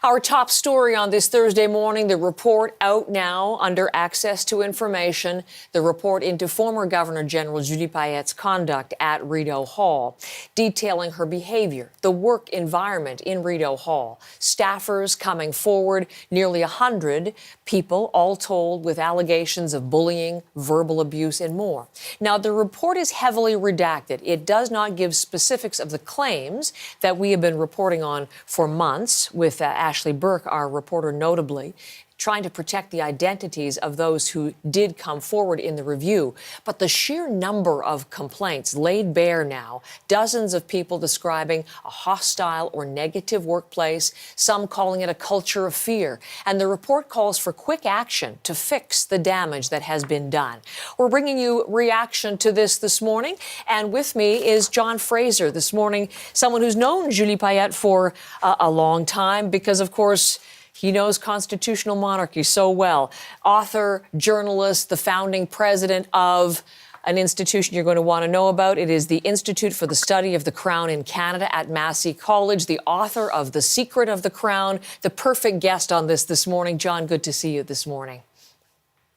Our top story on this Thursday morning, the report out now under access to information, the report into former Governor General Julie Payette's conduct at Rideau Hall, detailing her behavior, the work environment in Rideau Hall, staffers coming forward, nearly 100 people, all told, with allegations of bullying, verbal abuse, and more. Now, the report is heavily redacted. It does not give specifics of the claims that we have been reporting on for months, with Ashley Burke, our reporter, notably trying to protect the identities of those who did come forward in the review. But the sheer number of complaints laid bare now, dozens of people describing a hostile or negative workplace, some calling it a culture of fear. And the report calls for quick action to fix the damage that has been done. We're bringing you reaction to this morning. And with me is John Fraser this morning, someone who's known Julie Payette for a long time because, of course, he knows constitutional monarchy so well. Author, journalist, the founding president of an institution you're going to want to know about. It is the Institute for the Study of the Crown in Canada at Massey College, the author of The Secret of the Crown, the perfect guest on this morning. John, good to see you this morning.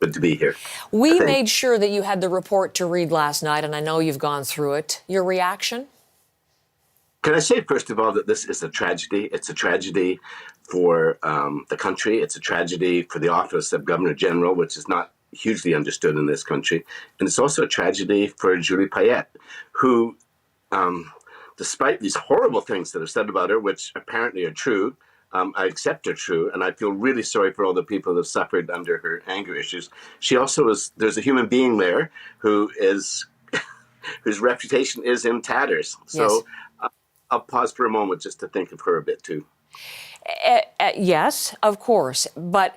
Good to be here. We made sure that you had the report to read last night, and I know you've gone through it. Your reaction? Can I say, first of all, that this is a tragedy? It's a tragedy for the country. It's a tragedy for the office of Governor General, which is not hugely understood in this country. And it's also a tragedy for Julie Payette, who, despite these horrible things that are said about her, which apparently are true, I accept are true, and I feel really sorry for all the people that have suffered under her anger issues. She also is, there's a human being there who is, whose reputation is in tatters. So. Yes. I'll pause for a moment just to think of her a bit, too. Yes, of course. But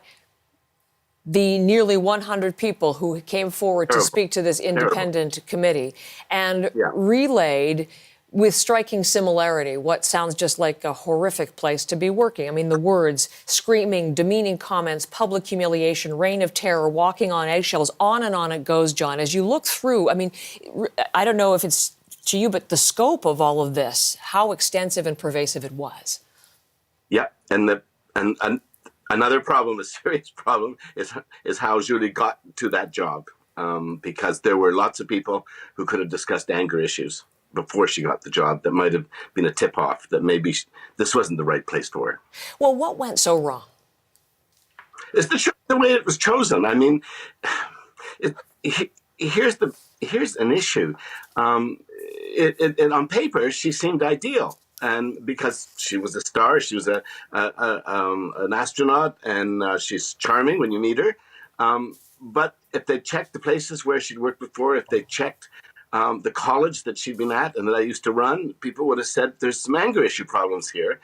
the nearly 100 people who came forward to speak to this independent committee and relayed with striking similarity what sounds just like a horrific place to be working. I mean, the words, screaming, demeaning comments, public humiliation, reign of terror, walking on eggshells, on it goes, John. As you look through, I mean, I don't know if it's to you, but the scope of all of this, how extensive and pervasive it was. Yeah, and another problem, a serious problem, is how Julie got to that job, because there were lots of people who could have discussed anger issues before she got the job that might have been a tip-off that maybe this wasn't the right place for her. Well, what went so wrong? It's the way it was chosen. I mean, here's an issue. On paper, she seemed ideal, and because she was a star, she was an astronaut, and she's charming when you meet her. But if they checked the places where she'd worked before, if they checked the college that she'd been at and that I used to run, people would have said there's some anger issue problems here.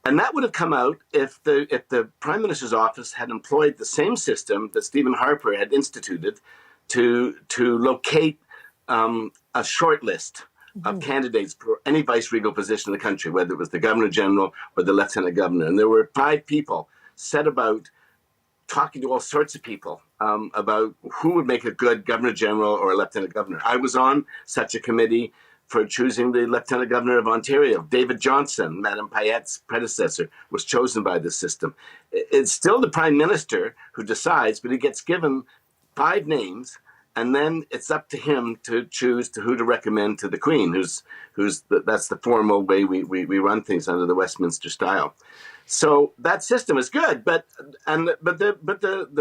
And that would have come out if the Prime Minister's office had employed the same system that Stephen Harper had instituted to locate a short list of candidates for any vice-regal position in the country, whether it was the Governor General or the Lieutenant Governor. And there were 5 people set about talking to all sorts of people about who would make a good Governor General or a Lieutenant Governor. I was on such a committee for choosing the Lieutenant Governor of Ontario. David Johnson, Madame Payette's predecessor, was chosen by this system. It's still the Prime Minister who decides, but he gets given 5 names, and then it's up to him to choose who to recommend to the Queen, that's the formal way we run things under the Westminster style. So that system is good, but the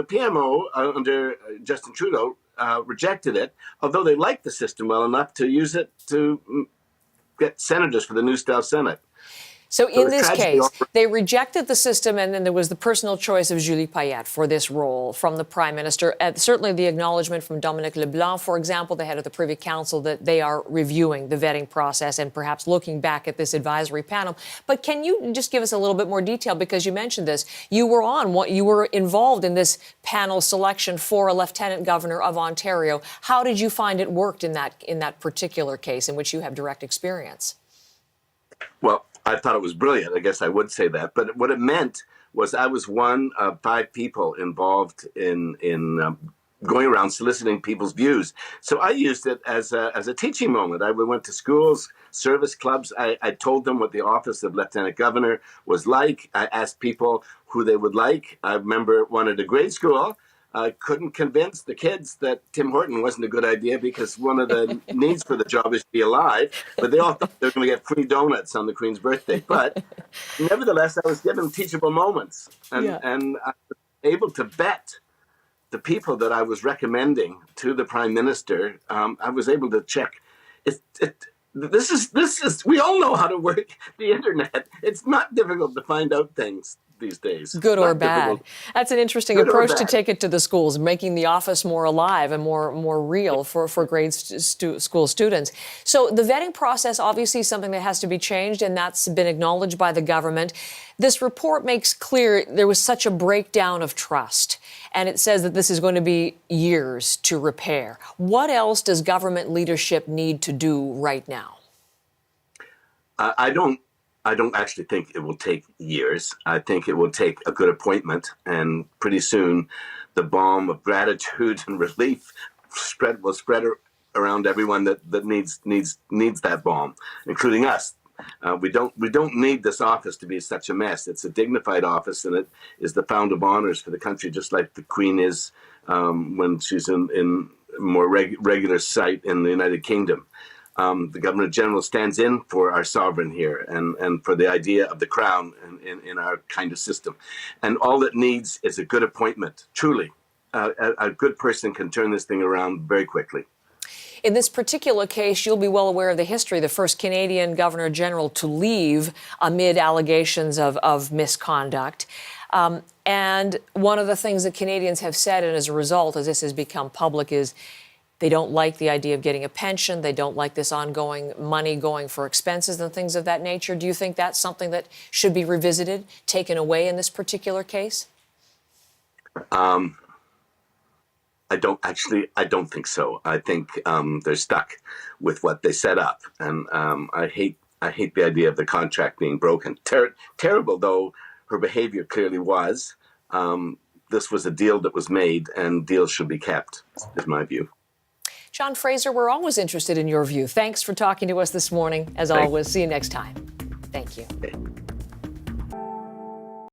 PMO under Justin Trudeau rejected it, although they liked the system well enough to use it to get senators for the New Style Senate. So in this case, they rejected the system, and then there was the personal choice of Julie Payette for this role from the Prime Minister. Certainly the acknowledgement from Dominic LeBlanc, for example, the head of the Privy Council, that they are reviewing the vetting process and perhaps looking back at this advisory panel. But can you just give us a little bit more detail? Because you mentioned this. You were involved in this panel selection for a Lieutenant Governor of Ontario. How did you find it worked in that particular case in which you have direct experience? Well, I thought it was brilliant. I guess I would say that. But what it meant was I was one of 5 people involved in going around soliciting people's views. So I used it as a teaching moment. I went to schools, service clubs. I told them what the office of Lieutenant Governor was like. I asked people who they would like. I remember one at a grade school. I couldn't convince the kids that Tim Horton wasn't a good idea because one of the needs for the job is to be alive. But they all thought they were going to get free donuts on the Queen's birthday. But nevertheless, I was given teachable moments, and I was able to vet the people that I was recommending to the Prime Minister. I was able to check. This is. We all know how to work the internet. It's not difficult to find out things these days. Good or bad. That's an interesting approach to take it to the schools, making the office more alive and more real for grade school students. So the vetting process obviously is something that has to be changed, and that's been acknowledged by the government. This report makes clear there was such a breakdown of trust, and it says that this is going to be years to repair. What else does government leadership need to do right now? I don't actually think it will take years. I think it will take a good appointment, and pretty soon the balm of gratitude and relief will spread around everyone that needs that balm, including us. We don't need this office to be such a mess. It's a dignified office, and it is the fount of honors for the country, just like the Queen is when she's in more regular sight in the United Kingdom. The Governor General stands in for our sovereign here and for the idea of the crown in our kind of system. And all it needs is a good appointment. Truly, a good person can turn this thing around very quickly. In this particular case, you'll be well aware of the history, the first Canadian Governor General to leave amid allegations of misconduct. And one of the things that Canadians have said, and as a result, as this has become public, is they don't like the idea of getting a pension. They don't like this ongoing money going for expenses and things of that nature. Do you think that's something that should be revisited, taken away in this particular case? I don't think so. I think they're stuck with what they set up, and I hate the idea of the contract being broken. Terrible though her behavior clearly was. This was a deal that was made, and deals should be kept, is my view. John Fraser, we're always interested in your view. Thanks for talking to us this morning. As always, see you next time. Thank you. Okay.